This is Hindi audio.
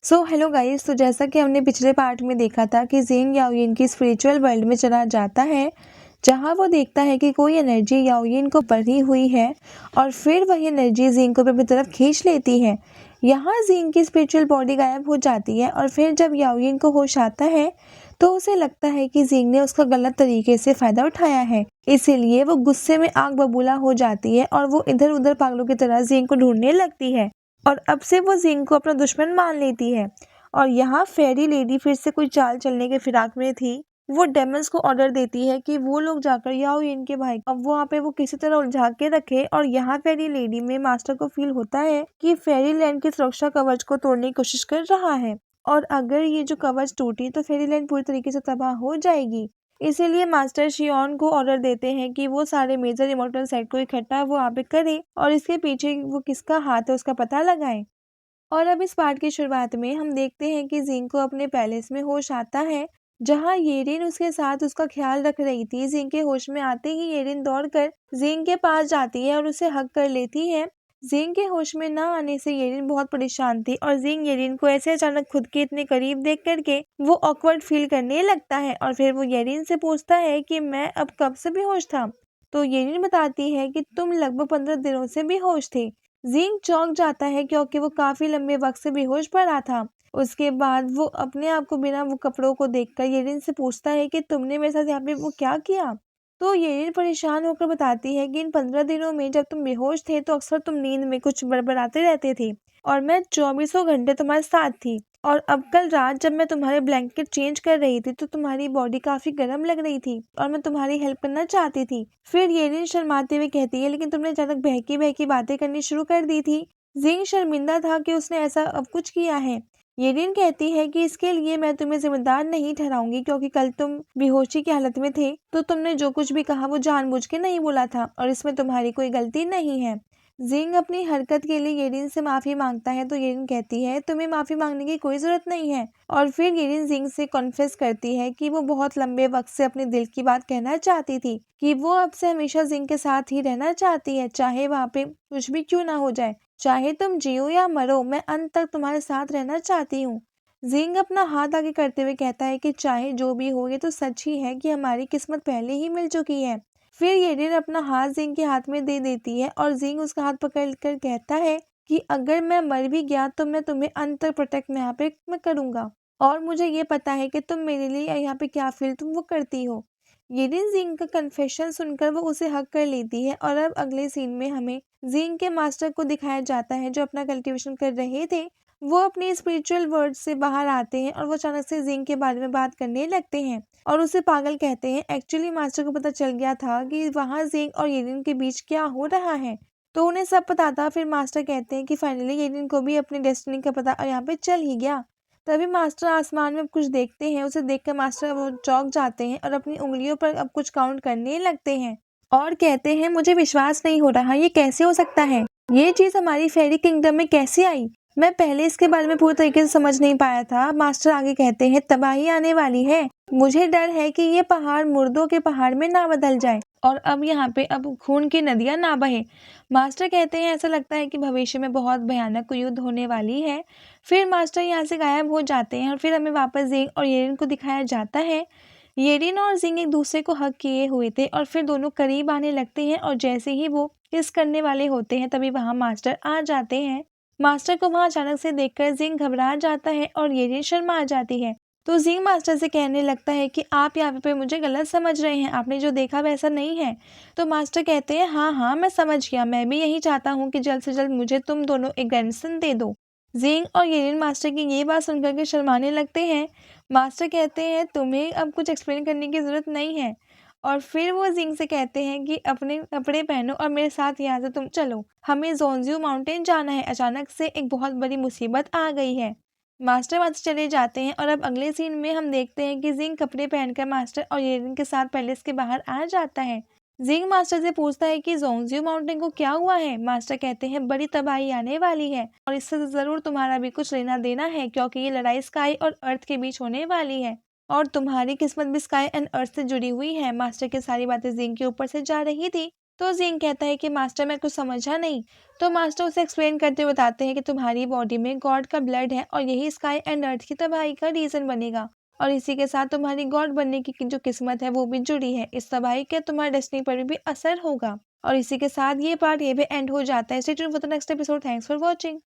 Hello guys. तो जैसा कि हमने पिछले पार्ट में देखा था कि ज़ेंग याओयिन की स्पिरिचुअल वर्ल्ड में चला जाता है, जहां वो देखता है कि कोई एनर्जी याओयिन को भरी हुई है और फिर वही एनर्जी ज़ेंग को अपनी तरफ खींच लेती है। यहाँ ज़ेंग की स्पिरिचुअल बॉडी गायब हो जाती है और फिर जब याओयिन को होश आता है तो उसे लगता है कि ज़ेंग ने उसका गलत तरीके से फ़ायदा उठाया है। इसीलिए वो गुस्से में आग बबूला हो जाती है और वो इधर उधर पागलों की तरह ज़ेंग को ढूंढने लगती है और अब से वो ज़ेंग को अपना दुश्मन मान लेती है। और यहाँ फेरी लेडी फिर से कोई चाल चलने के फिराक में थी। वो डेमंस को ऑर्डर देती है कि वो लोग जाकर याओयिन के भाई अब वहाँ पे वो किसी तरह उलझा के रखे। और यहाँ फेरी लेडी में मास्टर को फील होता है कि फेरी लैंड के सुरक्षा कवच को तोड़ने की कोशिश कर रहा है और अगर ये जो कवच टूटी तो फेरी लैंड पूरी तरीके से तबाह हो जाएगी। इसीलिए मास्टर शियोन को ऑर्डर देते हैं कि वो सारे मेजर इमोर्टल सेट को इकट्ठा वो यहाँ पे करे और इसके पीछे वो किसका हाथ है उसका पता लगाए। और अब इस पार्ट की शुरुआत में हम देखते हैं कि ज़ेंग को अपने पैलेस में होश आता है, जहां येरिन उसके साथ उसका ख्याल रख रही थी। ज़ेंग के होश में आते ही येरिन दौड़कर ज़ेंग के पास जाती है और उसे हग कर लेती है। ज़ेंग के होश में न आने से येरिन बहुत परेशान थी और ज़ेंग येरिन को ऐसे अचानक खुद के इतने करीब देख करके वो ऑकवर्ड फील करने लगता है और फिर वो येरिन से पूछता है कि मैं अब कब से बेहोश था। तो येरिन बताती है कि तुम लगभग 15 दिनों से बेहोश थे। ज़ेंग चौंक जाता है क्योंकि वो काफी लंबे वक्त से बेहोश पड़ा था। उसके बाद वो अपने आप को बिना वो कपड़ों को देखकर येरिन से पूछता है कि तुमने मेरे साथ यहाँ पे वो क्या किया। तो येरिन परेशान होकर बताती है कि इन 15 दिनों में जब तुम बेहोश थे तो अक्सर तुम नींद में कुछ बड़बड़ाते रहते थे और मैं 24 घंटे तुम्हारे साथ थी। और अब कल रात जब मैं तुम्हारे ब्लैंकेट चेंज कर रही थी तो तुम्हारी बॉडी काफी गर्म लग रही थी और मैं तुम्हारी हेल्प करना चाहती थी। फिर येरिन शर्माते हुए कहती है, लेकिन तुमने अचानक बहकी बहकी बातें करनी शुरू कर दी थी। ज़ेंग शर्मिंदा था कि उसने ऐसा अब कुछ किया है। येरिन कहती है कि इसके लिए मैं तुम्हें जिम्मेदार नहीं ठहराऊंगी क्योंकि कल तुम बेहोशी की हालत में थे तो तुमने जो कुछ भी कहा वो जानबूझ के नहीं बोला था और इसमें तुम्हारी कोई गलती नहीं है। ज़ेंग अपनी हरकत के लिए येरिन से माफी मांगता है तो येरिन कहती है तुम्हें माफी मांगने की कोई जरूरत नहीं है। और फिर येरिन ज़ेंग से कॉन्फेस करती है कि वो बहुत लंबे वक्त से अपने दिल की बात कहना चाहती थी कि वो अब से हमेशा ज़ेंग के साथ ही रहना चाहती है, चाहे वहाँ पे कुछ भी क्यों ना हो जाए, चाहे तुम जियो या मरो, मैं अंत तक तुम्हारे साथ रहना चाहती हूँ। ज़ेंग अपना हाथ आगे करते हुए कहता है कि चाहे जो भी हो ये तो सच ही है कि हमारी किस्मत पहले ही मिल चुकी है। फिर येरिन अपना हाथ ज़ेंग के हाथ में दे देती है और ज़ेंग उसका हाथ पकड़ कर कहता है कि अगर मैं मर भी गया तो मैं तुम्हें अंत तक प्रोटेक्ट में यहाँ पे मैं करूँगा और मुझे ये पता है कि तुम मेरे लिए यहाँ पे क्या फील तुम वो करती हो। येरिन ज़ेंग का कन्फेशन सुनकर वो उसे हक कर लेती है और अब अगले सीन में हमें ज़ेंग के मास्टर को दिखाया जाता है जो अपना कल्टीवेशन कर रहे थे। वो अपनी स्पिरिचुअल वर्ल्ड से बाहर आते हैं और वो अचानक से ज़ेंग के बारे में बात करने लगते हैं और उसे पागल कहते हैं। एक्चुअली मास्टर को पता चल गया था कि वहाँ ज़ेंग और येरिन के बीच क्या हो रहा है, तो उन्हें सब पता था। फिर मास्टर कहते हैं कि फाइनली येरिन को भी अपनी डेस्टिनी का पता यहाँ पे चल ही गया। तभी मास्टर आसमान में कुछ देखते हैं, उसे देखकर मास्टर वो चौंक जाते हैं और अपनी उंगलियों पर अब कुछ काउंट करने लगते हैं और कहते हैं मुझे विश्वास नहीं हो रहा, ये कैसे हो सकता है, ये चीज़ हमारी फेरी किंगडम में कैसे आई। मैं पहले इसके बारे में पूरी तरीके से समझ नहीं पाया था। मास्टर आगे कहते हैं तबाही आने वाली है, मुझे डर है कि ये पहाड़ मुर्दों के पहाड़ में ना बदल जाए और अब यहाँ पे अब खून की नदियां ना बहे। मास्टर कहते हैं ऐसा लगता है कि भविष्य में बहुत भयानक युद्ध होने वाली है। फिर मास्टर यहाँ से गायब हो जाते हैं और फिर हमें वापस ज़ेंग और येरिन को दिखाया जाता है। येरिन और ज़ेंग एक दूसरे को हग किए हुए थे और फिर दोनों करीब आने लगते हैं और जैसे ही वो किस करने वाले होते हैं तभी वहाँ मास्टर आ जाते हैं। मास्टर को वहाँ अचानक से देखकर ज़ेंग घबरा जाता है और येरिन शर्मा जाती है। तो ज़ेंग मास्टर से कहने लगता है कि आप यहाँ पे मुझे गलत समझ रहे हैं, आपने जो देखा वैसा नहीं है। तो मास्टर कहते हैं हाँ हाँ मैं समझ गया, मैं भी यही चाहता हूँ कि जल्द से जल्द मुझे तुम दोनों एक ग्रैंडसन दे दो। ज़ेंग और येरिन मास्टर की ये बात सुनकर के शर्माने लगते हैं। मास्टर कहते हैं तुम्हें अब कुछ एक्सप्लेन करने की ज़रूरत नहीं है और फिर वो ज़ेंग से कहते हैं कि अपने कपड़े पहनो और मेरे साथ यहाँ से तुम चलो, हमें जोंजियो माउंटेन जाना है, अचानक से एक बहुत बड़ी मुसीबत आ गई है। मास्टर वहाँ से चले जाते हैं और अब अगले सीन में हम देखते हैं कि ज़ेंग कपड़े पहनकर मास्टर और येरिन के साथ पैलेस के बाहर आ जाता है। ज़ेंग मास्टर से पूछता है कि जोंजियो माउंटेन को क्या हुआ है। मास्टर कहते हैं बड़ी तबाही आने वाली है और इससे ज़रूर तुम्हारा भी कुछ लेना देना है क्योंकि ये लड़ाई स्काई और अर्थ के बीच होने वाली है और तुम्हारी किस्मत भी स्काई एंड अर्थ से जुड़ी हुई है। मास्टर की सारी बातें ज़ेंग के ऊपर से जा रही थी तो जिंग कहता है कि मास्टर मैं कुछ समझा नहीं। तो मास्टर उसे एक्सप्लेन करते हुए बताते हैं कि तुम्हारी बॉडी में गॉड का ब्लड है और यही स्काई एंड अर्थ की तबाही का रीजन बनेगा। और इसी के साथ तुम्हारी गॉड बनने की जो किस्मत है वो भी जुड़ी है। इस तबाही के तुम्हारे डेस्टिनी पर भी असर होगा। और इसी के साथ ये पार्ट ये भी एंड हो जाता है। Stay tuned for the next episode. Thanks for watching.